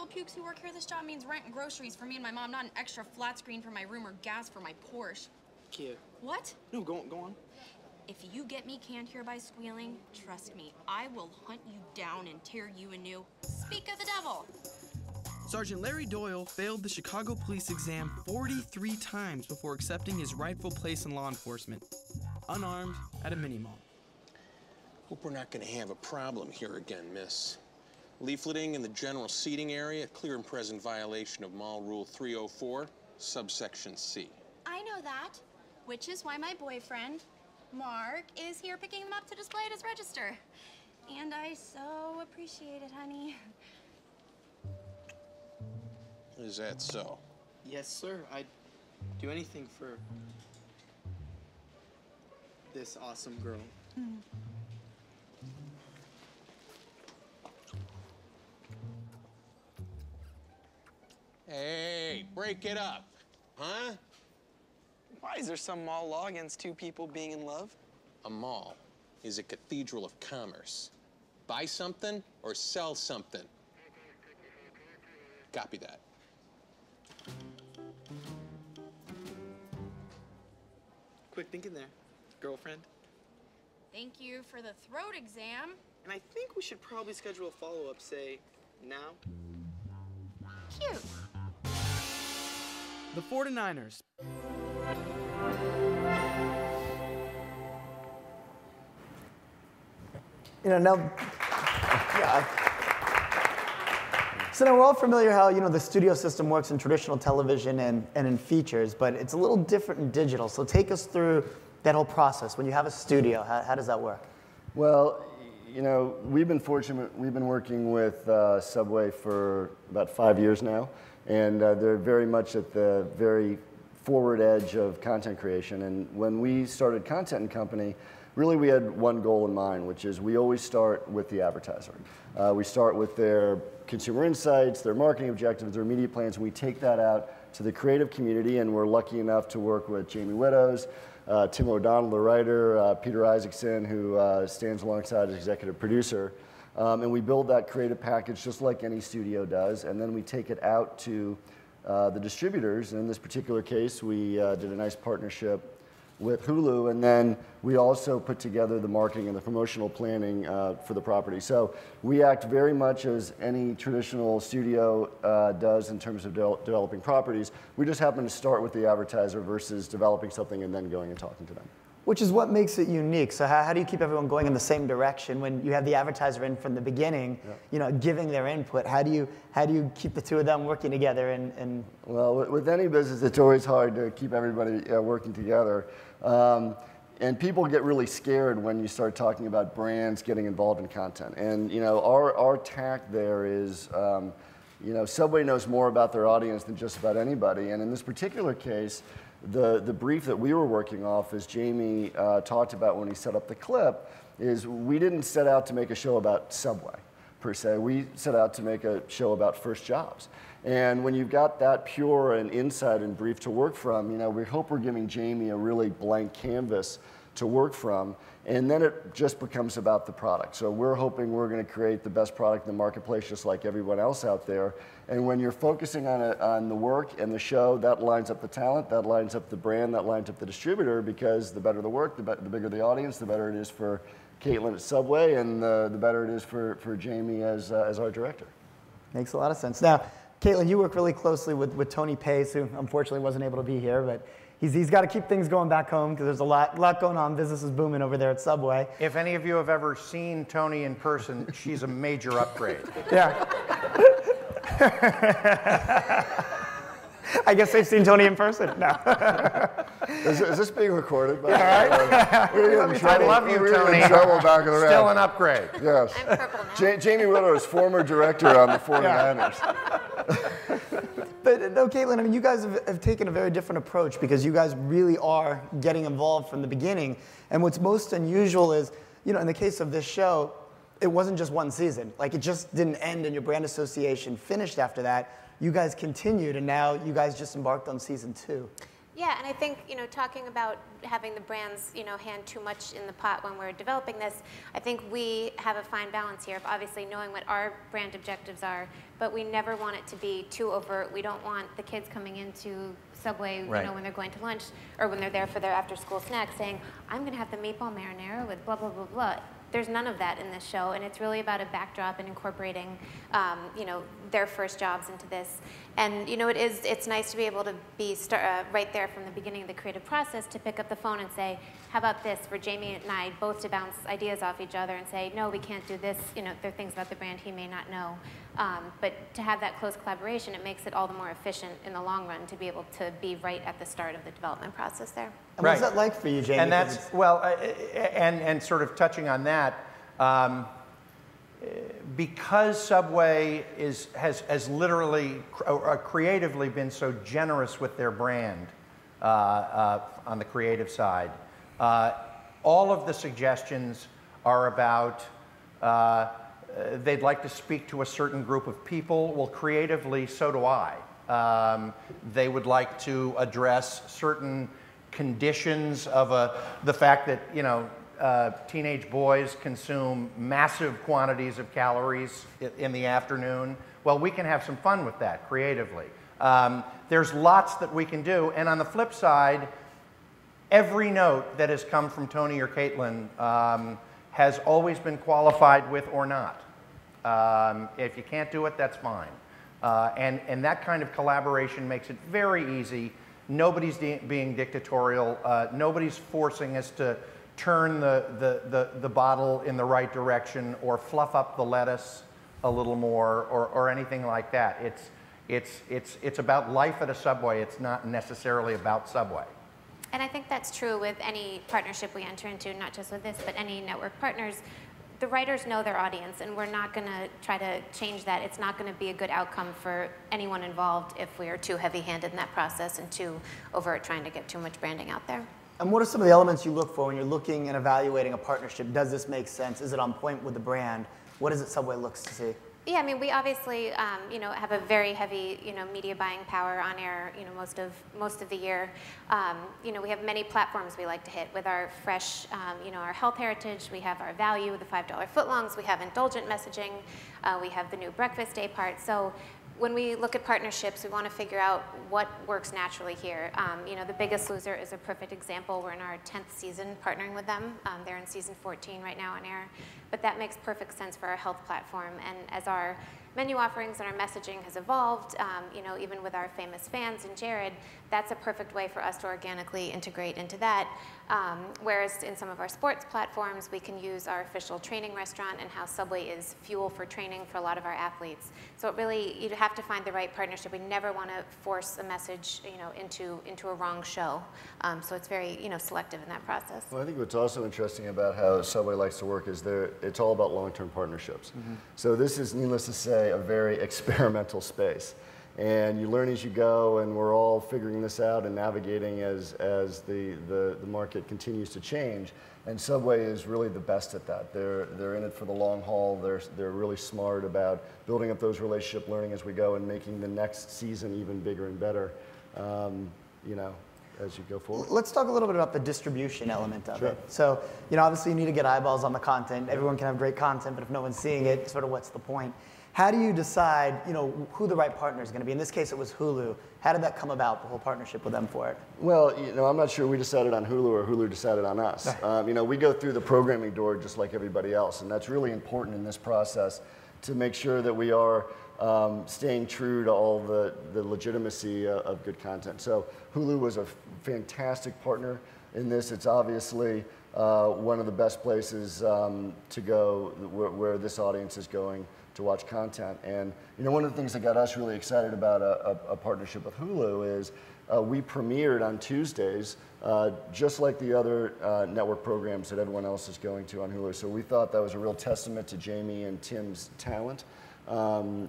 little pukes who work here, this job means rent and groceries for me and my mom, not an extra flat screen for my room or gas for my Porsche. Cute. What? No, go on. If you get me canned here by squealing, trust me, I will hunt you down and tear you anew. Speak of the devil. Sergeant Larry Doyle failed the Chicago police exam 43 times before accepting his rightful place in law enforcement, unarmed at a mini-mall. Hope we're not going to have a problem here again, miss. Leafleting in the general seating area, clear and present violation of Mall Rule 304, subsection C. I know that, which is why my boyfriend, Mark, is here picking him up to display at his register. And I so appreciate it, honey. Is that so? Yes, sir. I'd do anything for this awesome girl. Hey, break it up, huh? Why is there some mall law against two people being in love? A mall is a cathedral of commerce. Buy something or sell something. Copy that. Quick thinking there, girlfriend. Thank you for the throat exam. And I think we should probably schedule a follow-up, say, now. Cute. The 49ers. You know, now, so now we're all familiar how, the studio system works in traditional television and in features, but it's a little different in digital. So take us through that whole process. When you have a studio, how does that work? Well, we've been fortunate. We've been working with Subway for about 5 years now, and they're very much at the very forward edge of content creation. And when we started Content and Company, really we had one goal in mind, which is we always start with the advertiser. We start with their consumer insights, their marketing objectives, their media plans, and we take that out to the creative community, and we're lucky enough to work with Jamie Widdoes, Tim O'Donnell, the writer, Peter Isaacson, who stands alongside as executive producer. And we build that creative package just like any studio does, and then we take it out to the distributors. And in this particular case, we did a nice partnership with Hulu, and then we also put together the marketing and the promotional planning for the property. So we act very much as any traditional studio does in terms of developing properties. We just happen to start with the advertiser versus developing something and then going and talking to them. Which is what makes it unique. So how do you keep everyone going in the same direction when you have the advertiser in from the beginning, giving their input? How do you keep the two of them working together? And Well, with any business, it's always hard to keep everybody working together. And people get really scared when you start talking about brands getting involved in content. And our tack there is, Subway knows more about their audience than just about anybody. And in this particular case, the brief that we were working off, as Jamie talked about when he set up the clip, is we didn't set out to make a show about Subway, per se. We set out to make a show about first jobs. And when you've got that pure and insight and brief to work from, we hope we're giving Jamie a really blank canvas to work from, and then it just becomes about the product. So we're hoping we're going to create the best product in the marketplace, just like everyone else out there. And when you're focusing on the work and the show, that lines up the talent, that lines up the brand, that lines up the distributor, because the better the work, the bigger the audience, the better it is for Caitlin at Subway, and the better it is for Jamie as our director. Makes a lot of sense. Now, Caitlin, you work really closely with Tony Pace, who unfortunately wasn't able to be here, but he's got to keep things going back home because there's a lot going on. Business is booming over there at Subway. If any of you have ever seen Tony in person, she's a major upgrade. Yeah. I guess they've seen Tony in person. No. Is this being recorded? Yeah, right? I love you, Tony. Still an upgrade. Yes. I'm purple now. Jamie Widdoes, former director on the 49ers. But no, Caitlin, I mean, you guys have taken a very different approach because you guys really are getting involved from the beginning. And what's most unusual is, in the case of this show, it wasn't just one season. Like, it just didn't end and your brand association finished after that. You guys continued, and now you guys just embarked on season 2. Yeah, and I think, talking about having the brands, hand too much in the pot when we're developing this, I think we have a fine balance here of obviously knowing what our brand objectives are, but we never want it to be too overt. We don't want the kids coming into Subway, when they're going to lunch or when they're there for their after-school snack saying, I'm going to have the meatball marinara with blah, blah, blah, blah. There's none of that in this show, and it's really about a backdrop and incorporating, their first jobs into this. And it's nice to be able to be right there from the beginning of the creative process to pick up the phone and say, how about this, for Jamie and I both to bounce ideas off each other and say, no, we can't do this. There are things about the brand he may not know. But to have that close collaboration, it makes it all the more efficient in the long run to be able to be right at the start of the development process there. And what's that like for you, Jamie? And that's, and sort of touching on that, because Subway has literally, creatively been so generous with their brand on the creative side, all of the suggestions are about they'd like to speak to a certain group of people. Well, creatively, so do I. They would like to address certain conditions of the fact that teenage boys consume massive quantities of calories in the afternoon. Well, we can have some fun with that creatively. There's lots that we can do, and on the flip side, every note that has come from Tony or Caitlin has always been qualified with or not. If you can't do it, that's fine. And that kind of collaboration makes it very easy. Nobody's being dictatorial. Nobody's forcing us to turn the bottle in the right direction or fluff up the lettuce a little more or anything like that. It's about life at a Subway. It's not necessarily about Subway. And I think that's true with any partnership we enter into, not just with this, but any network partners. The writers know their audience, and we're not going to try to change that. It's not going to be a good outcome for anyone involved if we are too heavy-handed in that process and too overt trying to get too much branding out there. And what are some of the elements you look for when you're looking and evaluating a partnership? Does this make sense? Is it on point with the brand? What is it Subway looks to see? Yeah, I mean, we obviously, have a very heavy, media buying power on air, most of the year. We have many platforms we like to hit with our fresh, our health heritage. We have our value, the $5 footlongs. We have indulgent messaging. We have the new breakfast day part. So when we look at partnerships, we want to figure out what works naturally here. The Biggest Loser is a perfect example. We're in our 10th season partnering with them. They're in season 14 right now on air. But that makes perfect sense for our health platform. And as our menu offerings and our messaging has evolved, even with our famous fans and Jared, that's a perfect way for us to organically integrate into that. Whereas in some of our sports platforms, we can use our official training restaurant and how Subway is fuel for training for a lot of our athletes. So it really, you have to find the right partnership. We never want to force a message, into a wrong show. So it's very, selective in that process. Well, I think what's also interesting about how Subway likes to work is it's all about long-term partnerships. Mm-hmm. So this is, needless to say, a very experimental space. And you learn as you go, and we're all figuring this out and navigating as the market continues to change. And Subway is really the best at that. They're in it for the long haul. They're really smart about building up those relationship learning as we go and making the next season even bigger and better, as you go forward. Let's talk a little bit about the distribution element of Sure. it. So, obviously you need to get eyeballs on the content. Everyone can have great content, but if no one's seeing it, sort of what's the point? How do you decide, who the right partner is going to be? In this case, it was Hulu. How did that come about, the whole partnership with them for it? Well, I'm not sure we decided on Hulu or Hulu decided on us. We go through the programming door just like everybody else, and that's really important in this process to make sure that we are staying true to all the legitimacy of good content. So Hulu was a fantastic partner in this. It's obviously one of the best places to go where this audience is going to watch content. And one of the things that got us really excited about a partnership with Hulu is we premiered on Tuesdays, just like the other network programs that everyone else is going to on Hulu. So we thought that was a real testament to Jamie and Tim's talent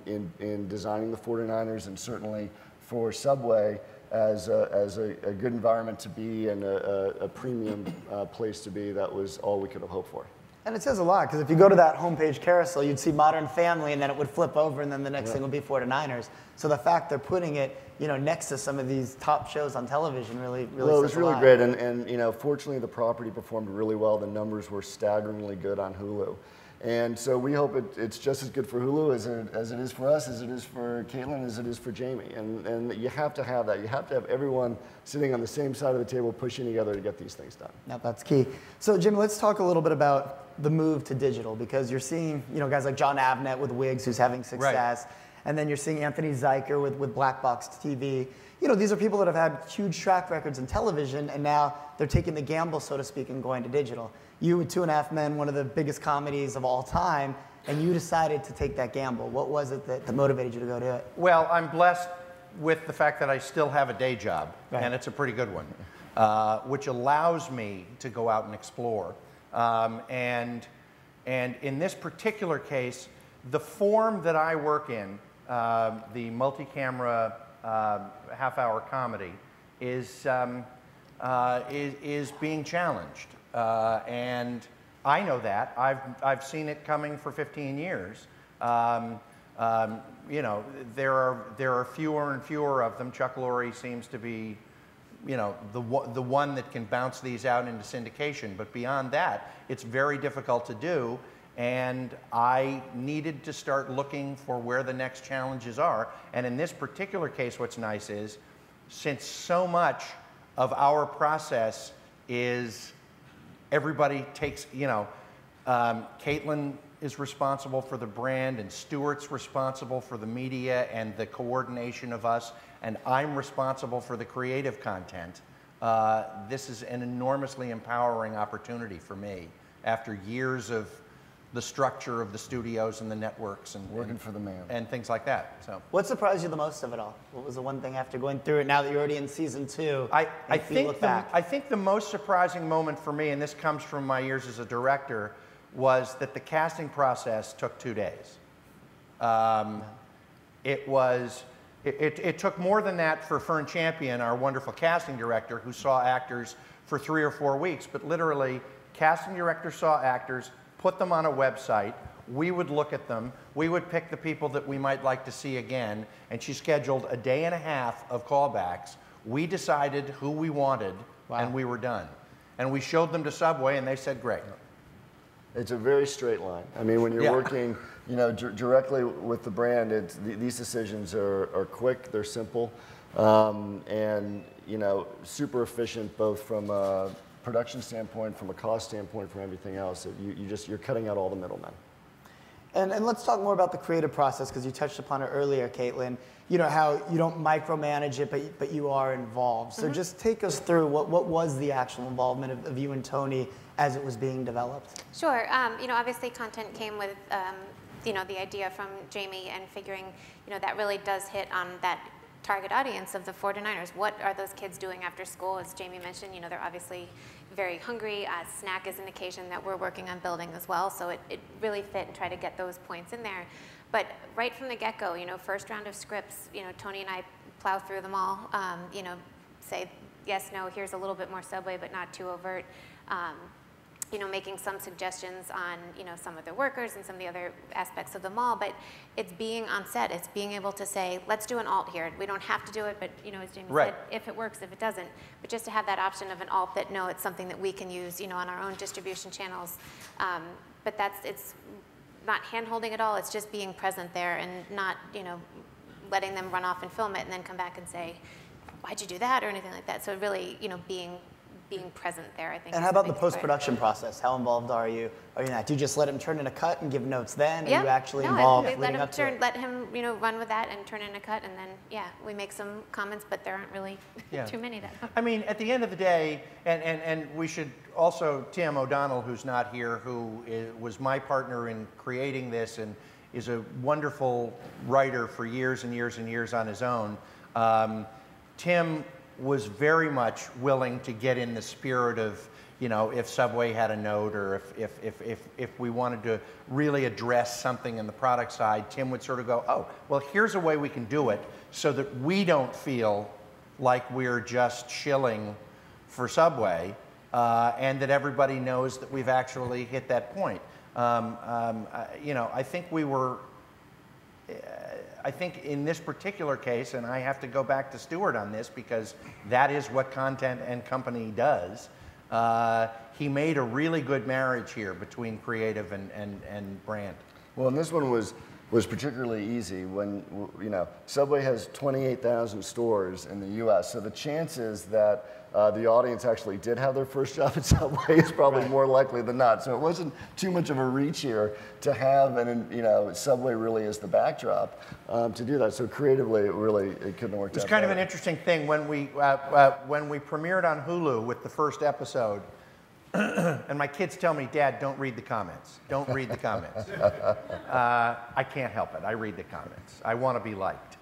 in designing the 49ers, and certainly for Subway as a good environment to be and a premium place to be. That was all we could have hoped for. And it says a lot, because if you go to that homepage carousel, you'd see Modern Family, and then it would flip over, and then the next thing would be 49ers. So the fact they're putting it, next to some of these top shows on television really well, it was says a really lot. great, and fortunately the property performed really well. The numbers were staggeringly good on Hulu. And so we hope it's just as good for Hulu as it is for us, as it is for Caitlin, as it is for Jamie. And you have to have that. You have to have everyone sitting on the same side of the table pushing together to get these things done. No, that's key. So Jamie, let's talk a little bit about the move to digital, because you're seeing guys like John Avnet with Wiggs, who's having success. Right. And then you're seeing Anthony Zeiker with Black Box TV. These are people that have had huge track records in television, and now they're taking the gamble, so to speak, and going to digital. You with 2.5 Men, one of the biggest comedies of all time, and you decided to take that gamble. What was it that motivated you to go do it? Well, I'm blessed with the fact that I still have a day job, right. And it's a pretty good one, which allows me to go out and explore. And in this particular case, the form that I work in, the multi-camera half-hour comedy, is being challenged. And I know that. I've seen it coming for 15 years. There are fewer and fewer of them. Chuck Lorre seems to be, the one that can bounce these out into syndication. But beyond that, it's very difficult to do. And I needed to start looking for where the next challenges are. And in this particular case, what's nice is, since so much of our process is everybody takes, Caitlin is responsible for the brand, and Stuart's responsible for the media and the coordination of us, and I'm responsible for the creative content. This is an enormously empowering opportunity for me after years of the structure of the studios and the networks and working for the man and things like that. So, what surprised you the most of it all? What was the one thing after going through it? Now that you're already in season 2, I think the most surprising moment for me, and this comes from my years as a director, was that the casting process took 2 days. It took more than that for Fern Champion, our wonderful casting director, who saw actors for 3 or 4 weeks. But literally, casting director saw actors, put them on a website, we would look at them, we would pick the people that we might like to see again, and she scheduled a day and a half of callbacks. We decided who we wanted, and we were done. And we showed them to Subway, and they said, great. It's a very straight line. I mean, when you're working directly with the brand, these decisions are quick, they're simple, and super efficient, both from a production standpoint, from a cost standpoint, from everything else. You're cutting out all the middlemen. And let's talk more about the creative process, because you touched upon it earlier, Caitlin. How you don't micromanage it, but you are involved. So just take us through what was the actual involvement of you and Tony as it was being developed. Sure. Obviously content came with the idea from Jamie, and figuring that really does hit on that target audience of the 49ers. What are those kids doing after school? As Jamie mentioned, they're obviously very hungry. Snack is an occasion that we're working on building as well, so it really fit and try to get those points in there. But right from the get-go, first round of scripts, Tony and I plow through them all, say yes, no, here's a little bit more Subway, but not too overt. Making some suggestions on, some of the workers and some of the other aspects of the mall, but it's being on set. It's being able to say, let's do an alt here. We don't have to do it, but, as Jamie said, if it works, if it doesn't. But just to have that option of an alt that, no, it's something that we can use, on our own distribution channels. But it's not hand-holding at all. It's just being present there and not, letting them run off and film it and then come back and say, why'd you do that, or anything like that. So really, being present there, I think. And how about the post-production process? How involved are you in that? Do you just let him turn in a cut and give notes then? Are you actually involved leading up to it? Let him, run with that and turn in a cut, and then, we make some comments, but there aren't really too many that. I mean, at the end of the day, and we should also, Tim O'Donnell, who's not here, who was my partner in creating this and is a wonderful writer for years and years and years on his own. Tim was very much willing to get in the spirit of, if Subway had a note, or if we wanted to really address something in the product side, Tim would sort of go, oh, well, here's a way we can do it so that we don't feel like we're just shilling for Subway. and that everybody knows that we've actually hit that point. You know, I think we were, I think in this particular case, and I have to go back to Stuart on this because that is what Content and Company does, he made a really good marriage here between creative and brand. Well, and this one was particularly easy when, you know, Subway has 28,000 stores in the U.S., so the chances that the audience actually did have their first job at Subway is probably more likely than not. So it wasn't too much of a reach here to have, and you know, Subway really is the backdrop to do that. So creatively, it couldn't have worked out. It was kind of better. an interesting thing when we premiered on Hulu with the first episode. And my kids tell me, Dad, don't read the comments. Don't read the comments. I can't help it. I read the comments. I want to be liked.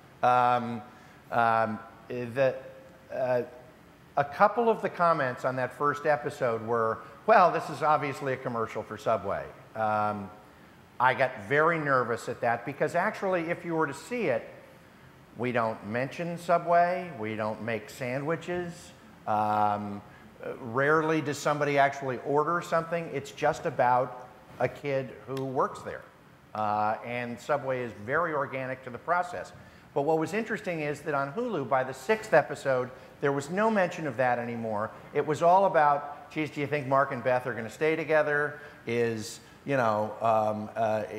A couple of the comments on that first episode were, well, this is obviously a commercial for Subway. I got very nervous at that because actually, if you were to see it, we don't mention Subway. We don't make sandwiches. Rarely does somebody actually order something. It's just about a kid who works there. And Subway is very organic to the process. But what was interesting is that on Hulu, by the 6th episode, there was no mention of that anymore. It was all about, geez, do you think Mark and Beth are going to stay together? Is, you know,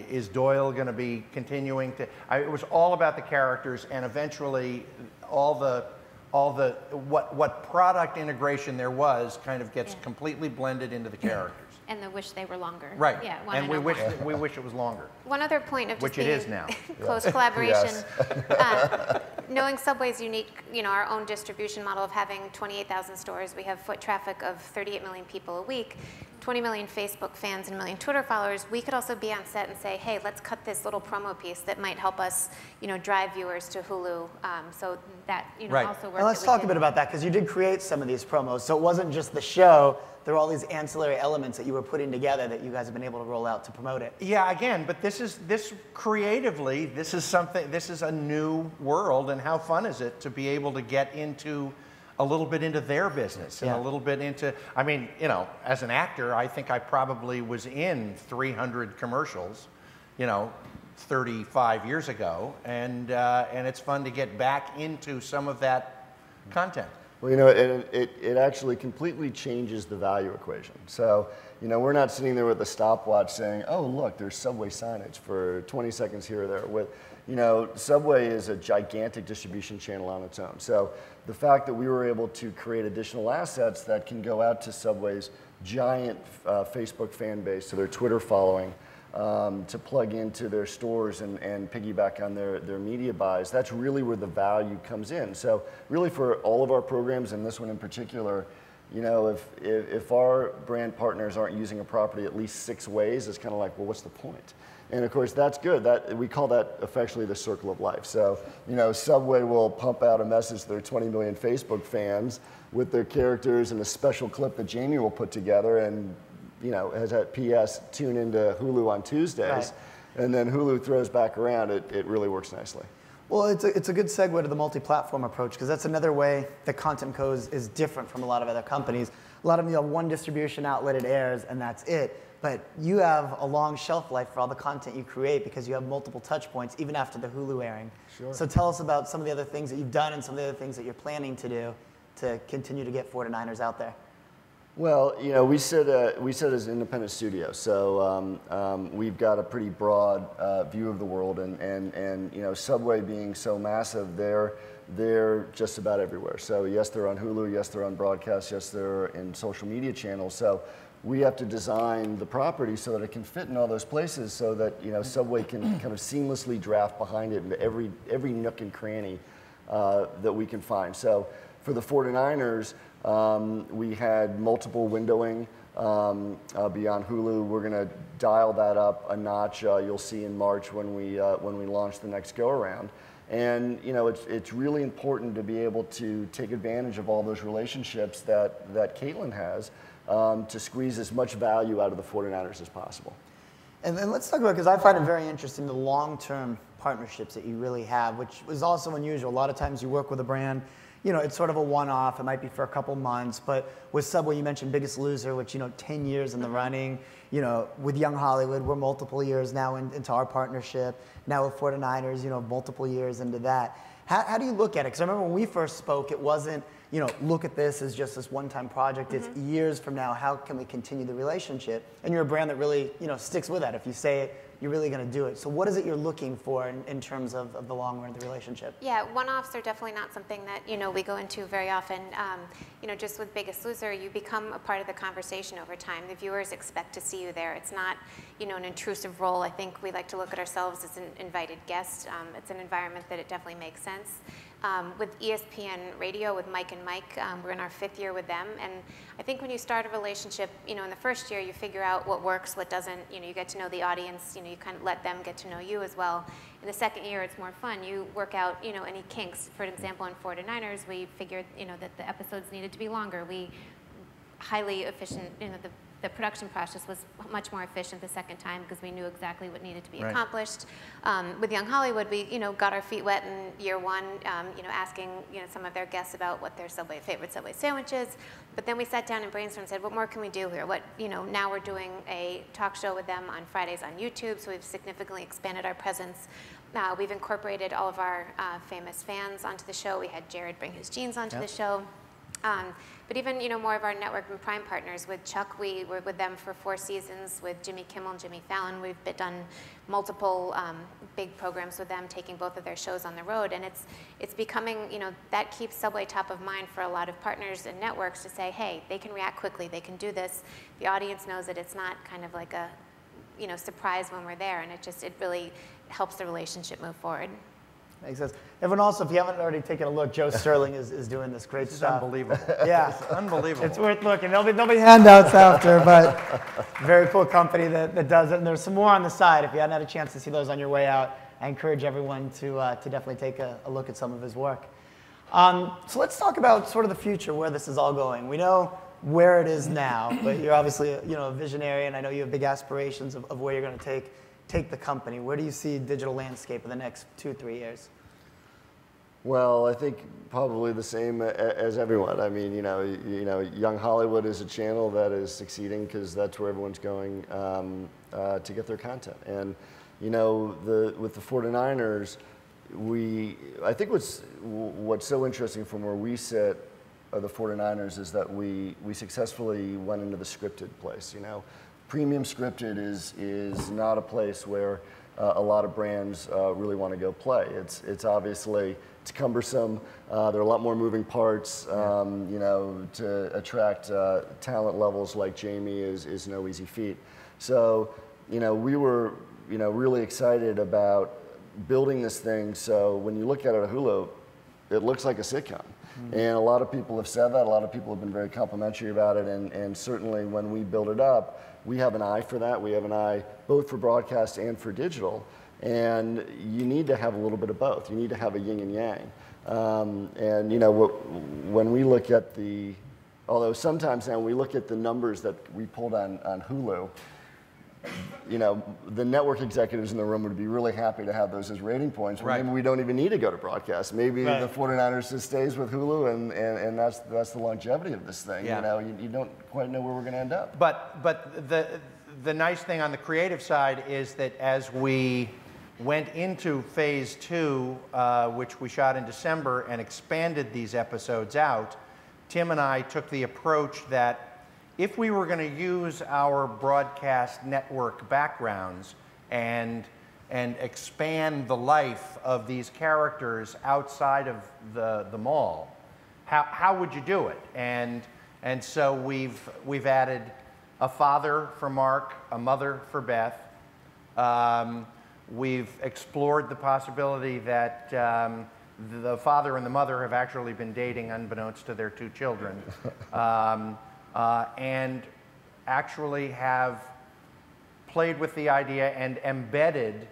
is Doyle going to be continuing to? It was all about the characters, and eventually what product integration there was kind of gets completely blended into the characters. And the wish they were longer. Right. Yeah, and we wish it was longer. One other point of just which it being is now. close collaboration. Knowing Subway's unique, you know, our own distribution model of having 28,000 stores, we have foot traffic of 38 million people a week, 20 million Facebook fans and 1 million Twitter followers. We could also be on set and say, hey, let's cut this little promo piece that might help us, you know, drive viewers to Hulu. So that, you know, also worked. Well, let's talk a bit about that, because you did create some of these promos. So it wasn't just the show. There were all these ancillary elements that you were putting together that you guys have been able to roll out to promote it. Yeah, again, but this creatively, this is a new world, and how fun is it to be able to get into a little bit into their business and a little bit into, I mean, you know, as an actor, I think I probably was in 300 commercials, you know, 35 years ago, and it's fun to get back into some of that content. Well, you know, it actually completely changes the value equation. So, you know, we're not sitting there with a stopwatch saying, oh, look, there's Subway signage for 20 seconds here or there. With, you know, Subway is a gigantic distribution channel on its own. So the fact that we were able to create additional assets that can go out to Subway's giant Facebook fan base, to their Twitter following, to plug into their stores and piggyback on their media buys, that's really where the value comes in. So really for all of our programs, and this one in particular, you know, if our brand partners aren't using a property at least 6 ways, it's kind of like, well, what's the point? And of course, that's good. We call that affectionately the circle of life. So, you know, Subway will pump out a message to their 20 million Facebook fans with their characters and a special clip that Jamie will put together, and you know, has that PS, tune into Hulu on Tuesdays, right. And then Hulu throws back around, it really works nicely. Well, it's a good segue to the multi-platform approach, because that's another way that Content Co. is different from a lot of other companies. A lot of them, you have one distribution outlet, it airs, and that's it. But you have a long shelf life for all the content you create, because you have multiple touch points, even after the Hulu airing. Sure. So tell us about some of the other things that you've done and some of the other things that you're planning to do to continue to get 49ers out there. Well, you know, we sit as an independent studio, so we've got a pretty broad view of the world, and you know, Subway being so massive, they're just about everywhere. So yes, they're on Hulu, yes, they're on broadcast, yes, they're in social media channels. So we have to design the property so that it can fit in all those places, so that, you know, Subway can kind of seamlessly draft behind it into every nook and cranny that we can find. So for the 49ers, we had multiple windowing beyond Hulu. We're going to dial that up a notch. You'll see in March when we launch the next go around. And you know, it's really important to be able to take advantage of all those relationships that Caitlin has to squeeze as much value out of the 49ers as possible. And then let's talk about, because I find it very interesting, the long-term partnerships that you really have, which is also unusual. A lot of times you work with a brand, you know, it's sort of a one-off. It might be for a couple months, but with Subway, you mentioned Biggest Loser, which, you know, 10 years in the running. You know, with Young Hollywood, we're multiple years now into our partnership. Now with 49ers, you know, multiple years into that. How do you look at it? Because I remember when we first spoke, it wasn't, you know, look at this as just this one-time project. It's years from now, how can we continue the relationship? And you're a brand that really, you know, sticks with that. If you say it, you're really going to do it. So what is it you're looking for in terms of the long run of the relationship? Yeah, one-offs are definitely not something that, you know, we go into very often. You know, just with Biggest Loser, you become a part of the conversation over time. The viewers expect to see you there. It's not, you know, an intrusive role. I think we like to look at ourselves as an invited guest. It's an environment that it definitely makes sense. With ESPN Radio, with Mike and Mike, we're in our 5th year with them, and I think when you start a relationship, you know, in the first year, you figure out what works, what doesn't. You know, you get to know the audience. You know, you kind of let them get to know you as well. In the 2nd year, it's more fun. You work out, you know, any kinks. For example, in 49ers, we figured, you know, that the episodes needed to be longer. We highly efficient, you know, the production process was much more efficient the 2nd time because we knew exactly what needed to be accomplished. With Young Hollywood, we, you know, got our feet wet in year 1, you know, asking, you know, some of their guests about what their favorite Subway sandwich is. But then we sat down and brainstormed and said, what more can we do here? What, you know, now we're doing a talk show with them on Fridays on YouTube, so we've significantly expanded our presence. We've incorporated all of our famous fans onto the show. We had Jared bring his jeans onto the show. But even, you know, more of our network and prime partners. With Chuck, we were with them for 4 seasons. With Jimmy Kimmel and Jimmy Fallon, we've done multiple big programs with them, taking both of their shows on the road. And it's becoming, you know, that keeps Subway top of mind for a lot of partners and networks to say, hey, they can react quickly, they can do this. The audience knows that it's not kind of like a, you know, surprise when we're there, and it really helps the relationship move forward. Makes sense. Everyone also, if you haven't already taken a look, Joe Sterling is doing this great stuff. It's unbelievable. Yeah. It's unbelievable. It's worth looking. There'll be handouts after, but very cool company that does it. And there's some more on the side. If you hadn't had a chance to see those on your way out, I encourage everyone to definitely take a look at some of his work. So let's talk about sort of the future, where this is all going. We know where it is now, but you're obviously a visionary, and I know you have big aspirations of where you're going to take the company. Where do you see digital landscape in the next 2-3 years? Well, I think probably the same as everyone. I mean, you know, Young Hollywood is a channel that is succeeding because that's where everyone's going to get their content. And, you know, with the 49ers, I think what's so interesting from where we sit, the 49ers, is that we successfully went into the scripted place. You know, premium scripted is not a place where a lot of brands really want to go play. It's obviously, it's cumbersome. There are a lot more moving parts. You know, to attract talent levels like Jamie is no easy feat. So, you know, we were, you know, really excited about building this thing. So when you look at it at Hulu, it looks like a sitcom. And a lot of people have said that. A lot of people have been very complimentary about it. And certainly when we build it up, we have an eye for that. We have an eye both for broadcast and for digital. And you need to have a little bit of both. You need to have a yin and yang. And, you know, when we look at although sometimes now when we look at the numbers that we pulled on Hulu, you know, the network executives in the room would be really happy to have those as rating points. Right. Maybe we don't even need to go to broadcast. Maybe the 49ers just stays with Hulu, and that's the longevity of this thing. Yeah. You know, you don't quite know where we're going to end up. But the nice thing on the creative side is that as we went into phase 2, which we shot in December, and expanded these episodes out, Tim and I took the approach that if we were going to use our broadcast network backgrounds and expand the life of these characters outside of the mall, how would you do it? And so we've added a father for Mark, a mother for Beth. We've explored the possibility that the father and the mother have actually been dating unbeknownst to their 2 children. And actually have played with the idea and embedded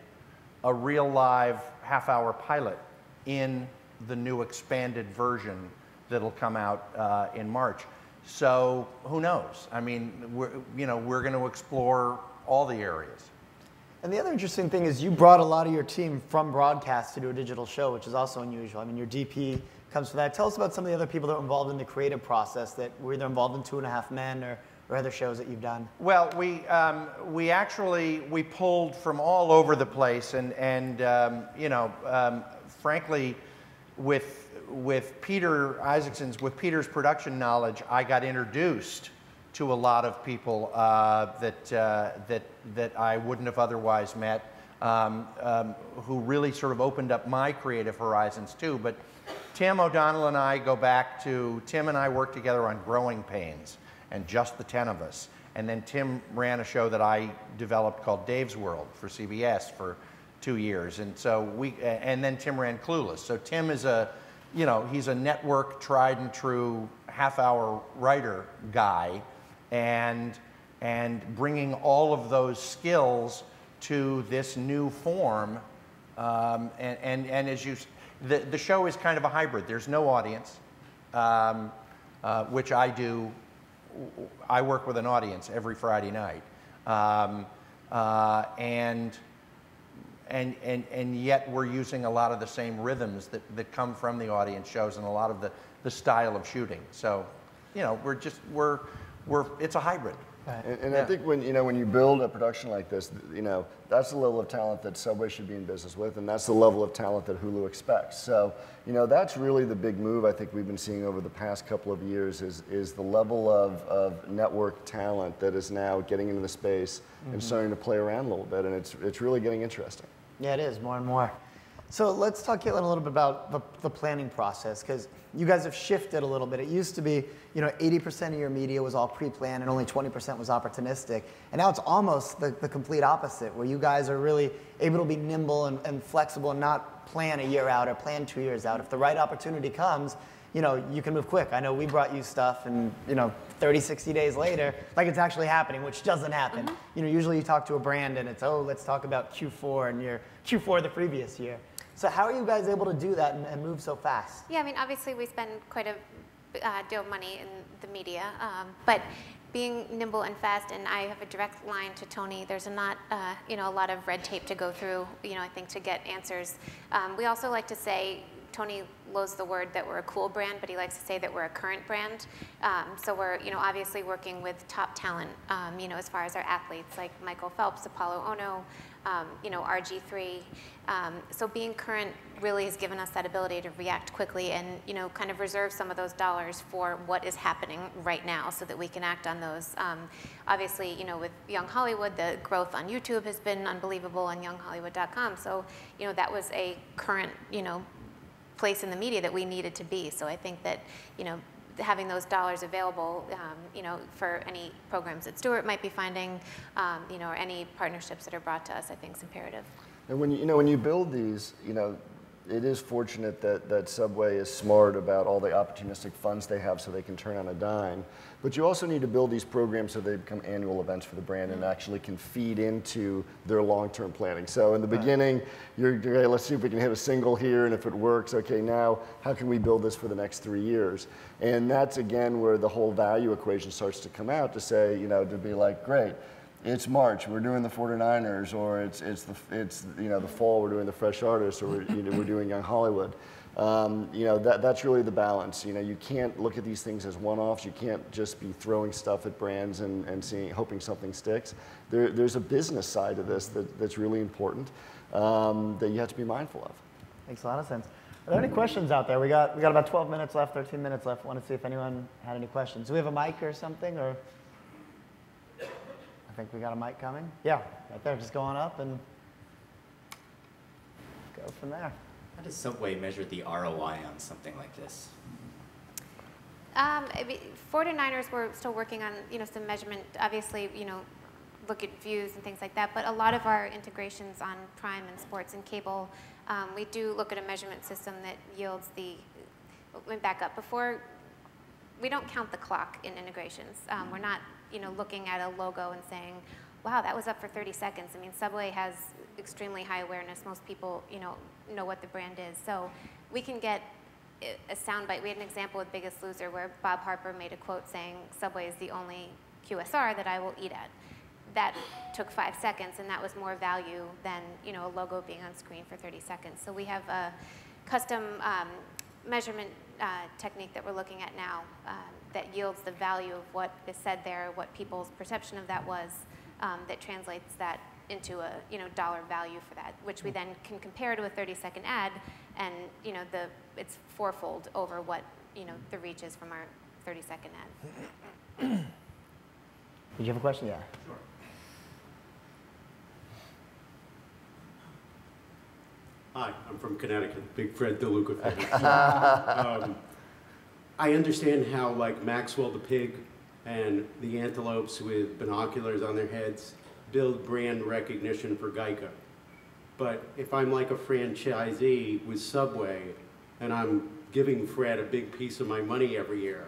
a real live half-hour pilot in the new expanded version that'll come out in March. So who knows? I mean, we're going to explore all the areas. And the other interesting thing is you brought a lot of your team from broadcast to do a digital show, which is also unusual. I mean, your DP comes from that. Tell us about some of the other people that were involved in the creative process that were either involved in 2.5 Men or other shows that you've done. Well, we actually pulled from all over the place, and you know, frankly, with Peter's production knowledge, I got introduced to a lot of people that I wouldn't have otherwise met, who really sort of opened up my creative horizons too. But Tim O'Donnell and I go back to, Tim and I worked together on Growing Pains, and just the 10 of us. And then Tim ran a show that I developed called Dave's World for CBS for 2 years. And so and then Tim ran Clueless. So Tim is you know, he's a network tried and true half-hour writer guy, and bringing all of those skills to this new form. And as the show is kind of a hybrid. There's no audience, which I do. I work with an audience every Friday night, and yet we're using a lot of the same rhythms that come from the audience shows and a lot of the style of shooting. So, you know, it's a hybrid. And I think when you build a production like this, you know, that's the level of talent that Subway should be in business with, and that's the level of talent that Hulu expects. So, you know, that's really the big move I think we've been seeing over the past couple of years is the level of network talent that is now getting into the space and starting to play around a little bit, and it's really getting interesting. Yeah, it is, more and more. So let's talk, Caitlin, a little bit about the planning process, because you guys have shifted a little bit. It used to be, you know, 80% of your media was all pre-planned and only 20% was opportunistic. And now it's almost the complete opposite, where you guys are really able to be nimble and flexible and not plan a year out or plan 2 years out. If the right opportunity comes, you know, you can move quick. I know we brought you stuff and, you know, 30, 60 days later, like it's actually happening, which doesn't happen. You know, usually you talk to a brand and it's, oh, let's talk about Q4 and your Q4 the previous year. So how are you guys able to do that and move so fast? Yeah, I mean, obviously we spend quite a deal of money in the media, but being nimble and fast, and I have a direct line to Tony. There's not, you know, a lot of red tape to go through, you know, I think, to get answers. We also like to say, Tony loathes the word that we're a cool brand, but he likes to say that we're a current brand. So we're, you know, obviously working with top talent, you know, as far as our athletes like Michael Phelps, Apollo Ono, you know, RG3. So being current really has given us that ability to react quickly and, you know, kind of reserve some of those dollars for what is happening right now so that we can act on those. Obviously, you know, with Young Hollywood, the growth on YouTube has been unbelievable, on younghollywood.com. So, you know, that was a current, you know, place in the media that we needed to be. So I think that, you know, having those dollars available, you know, for any programs that Stuart might be finding, you know, or any partnerships that are brought to us, I think is imperative. And when you build these, you know, it is fortunate that Subway is smart about all the opportunistic funds they have so they can turn on a dime. But you also need to build these programs so they become annual events for the brand and actually can feed into their long-term planning. So in the beginning, you're okay, let's see if we can hit a single here, and if it works, okay, now how can we build this for the next 3 years? And that's, again, where the whole value equation starts to come out to say, you know, to be like, great, it's March, we're doing the 49ers, or it's you know, the fall, we're doing the Fresh Artists, or we're doing Young Hollywood. You know, that's really the balance. You know, you can't look at these things as one-offs. You can't just be throwing stuff at brands and hoping something sticks. There's a business side of this that's really important that you have to be mindful of. Makes a lot of sense. Are there any questions out there? We got about 12 minutes left, 13 minutes left. I want to see if anyone had any questions. Do we have a mic or something, or? I think we got a mic coming. Yeah, right there, just going up and go from there. How does Subway measure the ROI on something like this? 49ers, we're still working on, you know, some measurement. Obviously, you know, look at views and things like that. But a lot of our integrations on Prime and sports and cable, we do look at a measurement system that yields the. Let me back up. Before, we don't count the clock in integrations. We're not, you know, looking at a logo and saying, wow, that was up for 30 seconds. I mean, Subway has extremely high awareness. Most people, you know what the brand is. So we can get a soundbite. We had an example with Biggest Loser where Bob Harper made a quote saying, Subway is the only QSR that I will eat at. that took 5 seconds, and that was more value than a logo being on screen for 30 seconds. So we have a custom measurement technique that we're looking at now that yields the value of what is said there, what people's perception of that was, that translates that into a dollar value for that, which we then can compare to a 30-second ad, and it's fourfold over what the reach is from our 30-second ad. Did you have a question? Yeah. Sure. Hi, I'm from Connecticut, big Fred DeLuca fan. I understand how like Maxwell the pig and the antelopes with binoculars on their heads build brand recognition for Geico. But if I'm like a franchisee with Subway and I'm giving Fred a big piece of my money every year,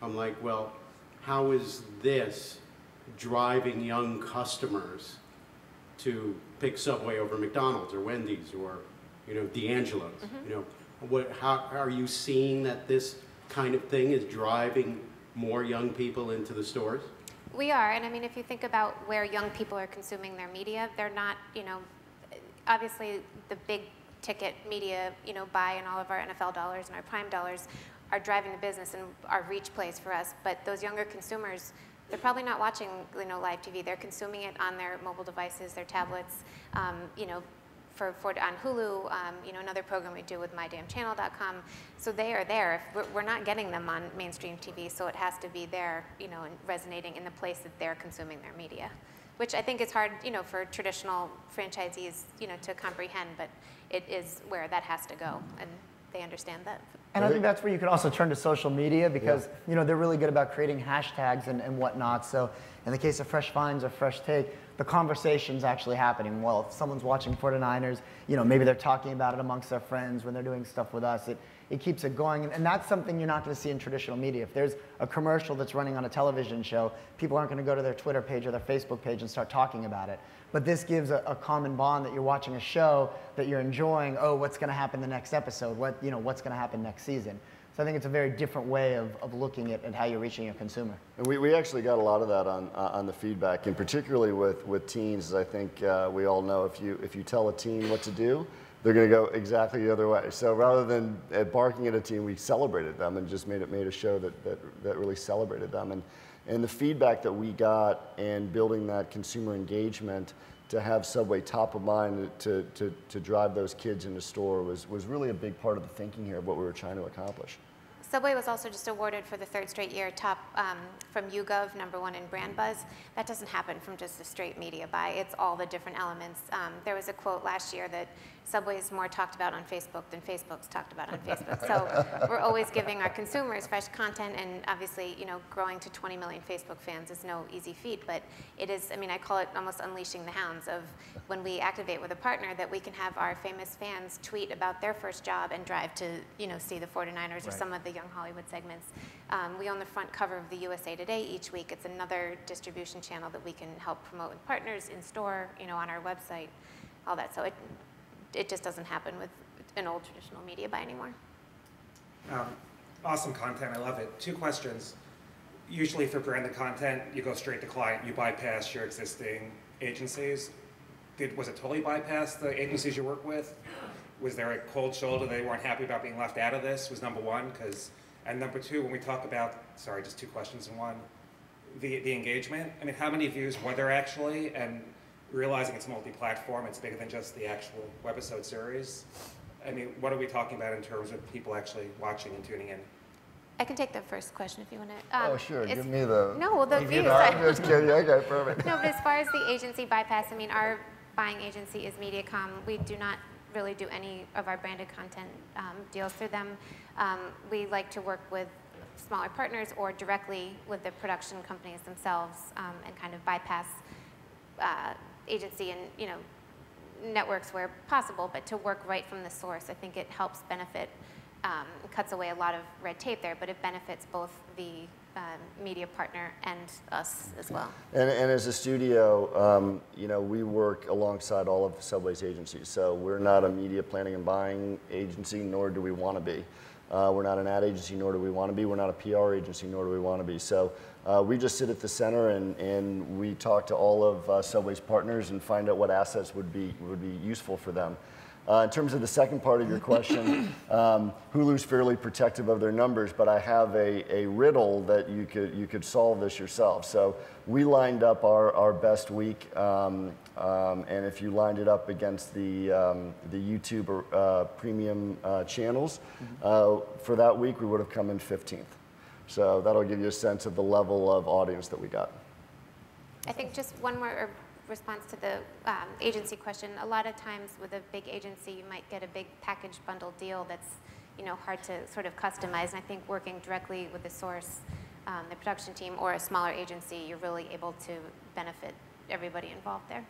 I'm like, well, how is this driving young customers to pick Subway over McDonald's or Wendy's or D'Angelo's? How are you seeing that this kind of thing is driving more young people into the stores? We are, and I mean, if you think about where young people are consuming their media, they're not, obviously the big ticket media, buy and all of our NFL dollars and our Prime dollars are driving the business and our reach plays for us. But those younger consumers, they're probably not watching, live TV. They're consuming it on their mobile devices, their tablets, on Hulu, another program we do with mydamnchannel.com. So they are there. We're not getting them on mainstream TV, so it has to be there, and resonating in the place that they're consuming their media, which I think is hard, for traditional franchisees, to comprehend, but it is where that has to go, and they understand that. And I think that's where you can also turn to social media because they're really good about creating hashtags and whatnot. So in the case of Fresh Finds or Fresh Take, the conversation's actually happening. Well, if someone's watching 49ers, maybe they're talking about it amongst their friends when they're doing stuff with us. It keeps it going, and that's something you're not going to see in traditional media. If there's a commercial that's running on a television show, people aren't going to go to their Twitter page or their Facebook page and start talking about it. But this gives a common bond that you're watching a show that you're enjoying. Oh, what's going to happen the next episode? What's going to happen next season? So I think it's a very different way of looking at how you're reaching your consumer. And we actually got a lot of that on the feedback, and particularly with teens. I think we all know if you tell a teen what to do, they're going to go exactly the other way. So rather than barking at a teen, we celebrated them and just made a show that really celebrated them. And the feedback that we got and building that consumer engagement to have Subway top of mind to drive those kids into store was really a big part of the thinking here of what we were trying to accomplish. Subway was also just awarded for the 3rd straight year top from YouGov, #1 in brand buzz. That doesn't happen from just a straight media buy. It's all the different elements. There was a quote last year that Subway is more talked about on Facebook than Facebook's talked about on Facebook. So we're always giving our consumers fresh content, and obviously, growing to 20 million Facebook fans is no easy feat, but it is, I call it almost unleashing the hounds of when we activate with a partner that we can have our famous fans tweet about their first job and drive to, see the 49ers or some of the young Hollywood segments. We own the front cover of the USA Today each week. It's another distribution channel that we can help promote with partners in store, on our website, all that. So it just doesn't happen with an old traditional media buy anymore. Awesome content, I love it. 2 questions. Usually for branded content, you go straight to client, you bypass your existing agencies. Was it totally bypass the agencies you work with? Was there a cold shoulder they weren't happy about being left out of this? Was number 1, and number 2, when we talk about, sorry, just 2 questions in one, the engagement, how many views were there actually? And realizing it's multi-platform, it's bigger than just the actual webisode series. What are we talking about in terms of people actually watching and tuning in? I can take the first question if you want to. Oh, sure. Give me the. No, well, the views. I'm just kidding. Okay, perfect. No, but as far as the agency bypass, our buying agency is Mediacom. We do not really do any of our branded content deals through them. We like to work with smaller partners or directly with the production companies themselves and kind of bypass agency and networks where possible, but to work right from the source. I think it helps benefit, cuts away a lot of red tape there, but it benefits both the media partner and us as well. And as a studio, you know, we work alongside all of Subway's agencies. So we're not a media planning and buying agency, nor do we want to be. We're not an ad agency, nor do we want to be. We're not a PR agency, nor do we want to be. So we just sit at the center and we talk to all of Subway's partners and find out what assets would be useful for them. In terms of the second part of your question, Hulu's fairly protective of their numbers, but I have a riddle that you could solve this yourself. So we lined up our best week, and if you lined it up against the YouTube premium channels, for that week we would have come in 15th. So that'll give you a sense of the level of audience that we got. I think just one more response to the agency question. A lot of times with a big agency, you might get a big package bundle deal that's, you know, hard to sort of customize. And I think working directly with the source, the production team, or a smaller agency, you're really able to benefit everybody involved there.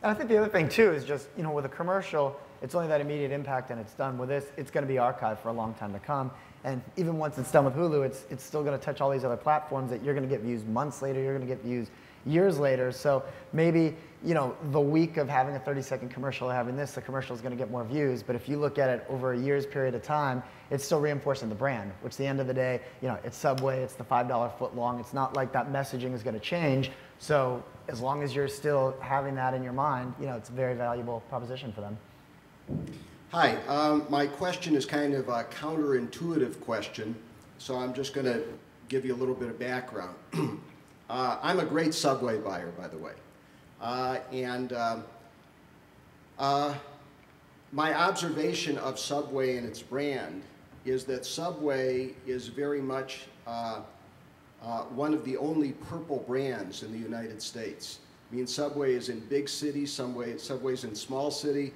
And I think the other thing too is just, you know, with a commercial, it's only that immediate impact and it's done. With this, it's going to be archived for a long time to come. And even once it's done with Hulu, it's still going to touch all these other platforms that you're going to get views months later, you're going to get views years later. So maybe, you know, the week of having a 30-second commercial or having this, the commercial is going to get more views. But if you look at it over a year's period of time, it's still reinforcing the brand, which at the end of the day, you know, it's Subway, it's the $5 foot long. It's not like that messaging is going to change. So as long as you're still having that in your mind, you know, it's a very valuable proposition for them. Hi, my question is kind of a counterintuitive question, so I'm just going to give you a little bit of background. I'm a great Subway buyer, by the way. My observation of Subway and its brand is that Subway is very much one of the only purple brands in the United States. I mean, Subway is in big cities, Subway's in small city,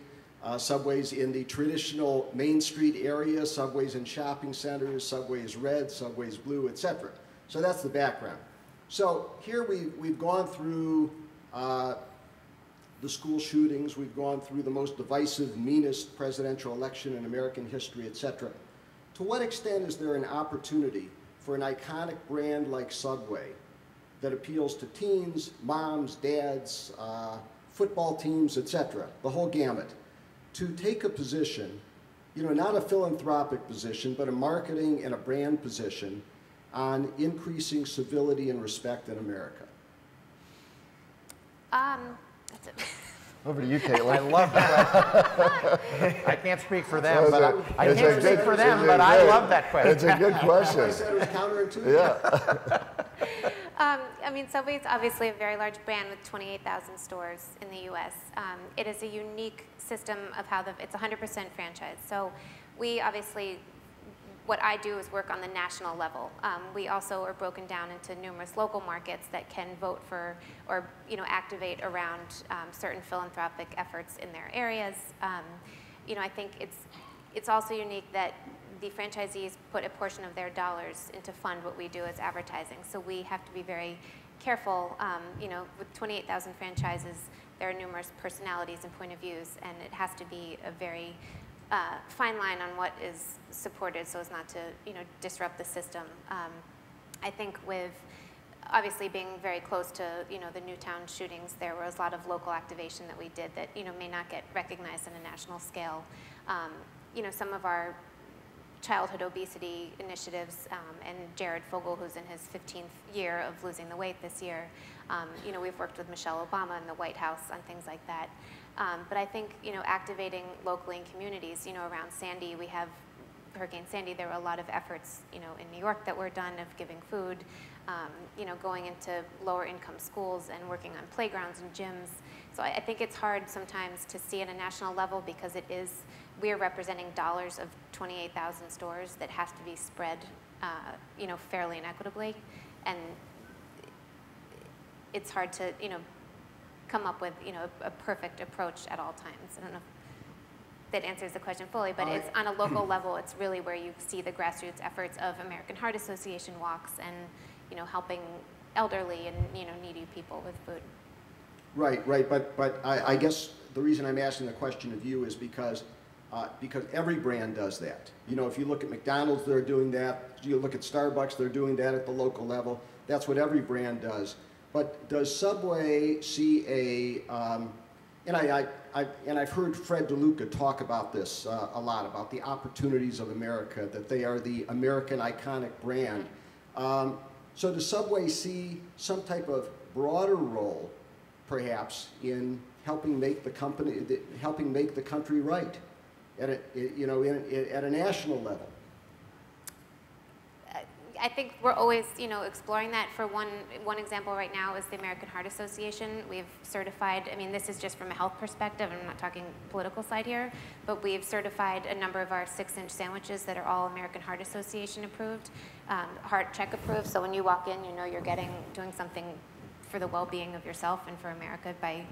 Subway's in the traditional Main Street area, Subway's in shopping centers, Subway's red, Subway's blue, etc. So that's the background. So here we've gone through the school shootings, we've gone through the most divisive, meanest presidential election in American history, etc. To what extent is there an opportunity for an iconic brand like Subway that appeals to teens, moms, dads, football teams, etc., the whole gamut, to take a position, you know, not a philanthropic position, but a marketing and a brand position on increasing civility and respect in America? That's it. Over to you, Caitlin. I love that. I can't speak for them, but I can't speak for them, but I love that question. It's a good question. I said it was counterintuitive. Yeah. I mean, Subway is obviously a very large brand with 28,000 stores in the U.S. It is a unique system of how it's 100% franchise. So we obviously, what I do is work on the national level. We also are broken down into numerous local markets that can vote for or, you know, activate around certain philanthropic efforts in their areas. You know, I think it's also unique that the franchisees put a portion of their dollars into fund what we do as advertising. So we have to be very careful. You know, with 28,000 franchises, there are numerous personalities and point of views, and it has to be a very fine line on what is supported so as not to, you know, disrupt the system. I think with obviously being very close to, you know, the Newtown shootings, there was a lot of local activation that we did that, you know, may not get recognized on a national scale. You know, some of our childhood obesity initiatives, and Jared Fogle, who's in his 15th year of losing the weight this year, you know, we've worked with Michelle Obama in the White House on things like that. But I think, you know, activating locally in communities, you know, around Sandy, we have Hurricane Sandy, there were a lot of efforts, you know, in New York that were done of giving food, you know, going into lower income schools and working on playgrounds and gyms. So I think it's hard sometimes to see at a national level because it is, we're representing dollars of 28,000 stores that has to be spread, you know, fairly and equitably. And it's hard to, you know, come up with, you know, a perfect approach at all times. I don't know if that answers the question fully, but it's on a local level, it's really where you see the grassroots efforts of American Heart Association walks and, you know, helping elderly and, you know, needy people with food. Right, right, but I guess the reason I'm asking the question of you is because because every brand does that. You know, if you look at McDonald's, they're doing that. You look at Starbucks, they're doing that at the local level. That's what every brand does. But does Subway see a, and I've heard Fred DeLuca talk about this a lot, about the opportunities of America, that they are the American iconic brand. So does Subway see some type of broader role, perhaps, in helping make the country right, at a national level? I think we're always, exploring that. For one example right now is the American Heart Association. We've certified, I mean, this is just from a health perspective, I'm not talking political side here, but we've certified a number of our 6-inch sandwiches that are all American Heart Association approved, heart check approved. So when you walk in, you know you're doing something for the well-being of yourself and for America by,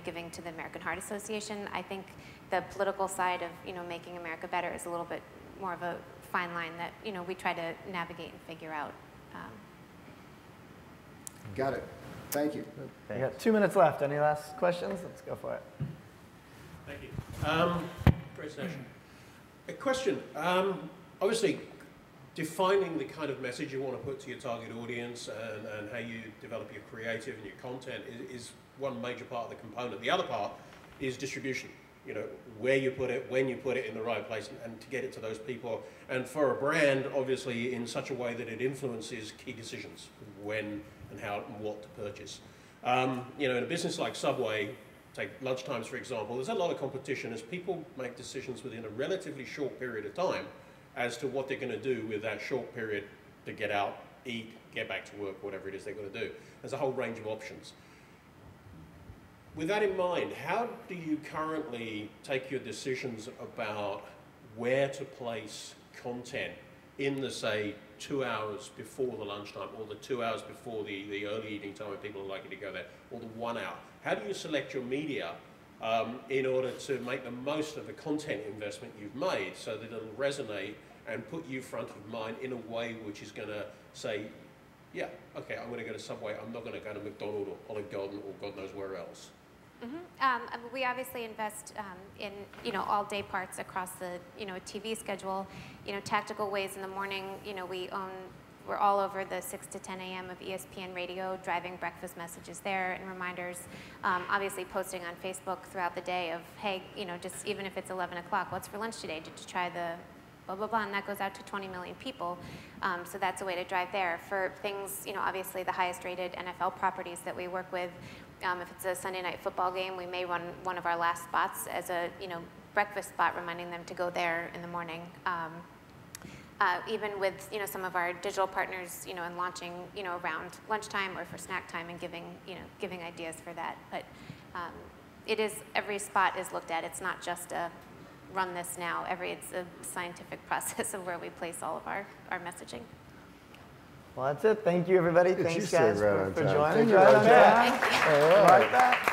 giving to the American Heart Association. I think the political side of, making America better is a little bit more of a fine line that we try to navigate and figure out. Got it. Thank you. We got 2 minutes left. Any last questions? Let's go for it. Thank you. Great session. A question. Obviously, defining the kind of message you want to put to your target audience and how you develop your creative and your content is one major part of the component. The other part is distribution. Where you put it, when you put it in the right place, and to get it to those people. And for a brand, obviously, in such a way that it influences key decisions, when and how and what to purchase. In a business like Subway, take lunchtimes for example, there's a lot of competition as people make decisions within a relatively short period of time as to what they're going to do with that short period to get out, eat, get back to work, whatever it is they're going to do. There's a whole range of options. With that in mind, how do you currently take your decisions about where to place content in the, say, 2 hours before the lunchtime, or the 2 hours before the early evening time when people are likely to go there, or the 1 hour? How do you select your media in order to make the most of the content investment you've made so that it'll resonate and put you front of mind in a way which is going to say, yeah, okay, I'm going to go to Subway, I'm not going to go to McDonald's or Olive Garden or God knows where else? We obviously invest in all day parts across the TV schedule. Tactical ways in the morning. We're all over the 6 to 10 a.m. of ESPN radio, driving breakfast messages there and reminders. Obviously posting on Facebook throughout the day of, hey, just even if it's 11 o'clock, what's for lunch today? Did you try the blah, blah, blah? And that goes out to 20 million people. So that's a way to drive there. For things, obviously the highest rated NFL properties that we work with, if it's a Sunday night football game, we may run one of our last spots as a breakfast spot, reminding them to go there in the morning. Even with some of our digital partners, and launching around lunchtime or for snack time and giving ideas for that. But it is, every spot is looked at. It's not just a run this now. It's a scientific process of where we place all of our messaging. Well, that's it. Thank you, everybody. Thanks, guys, for joining. Thank you. Right on time. Like that.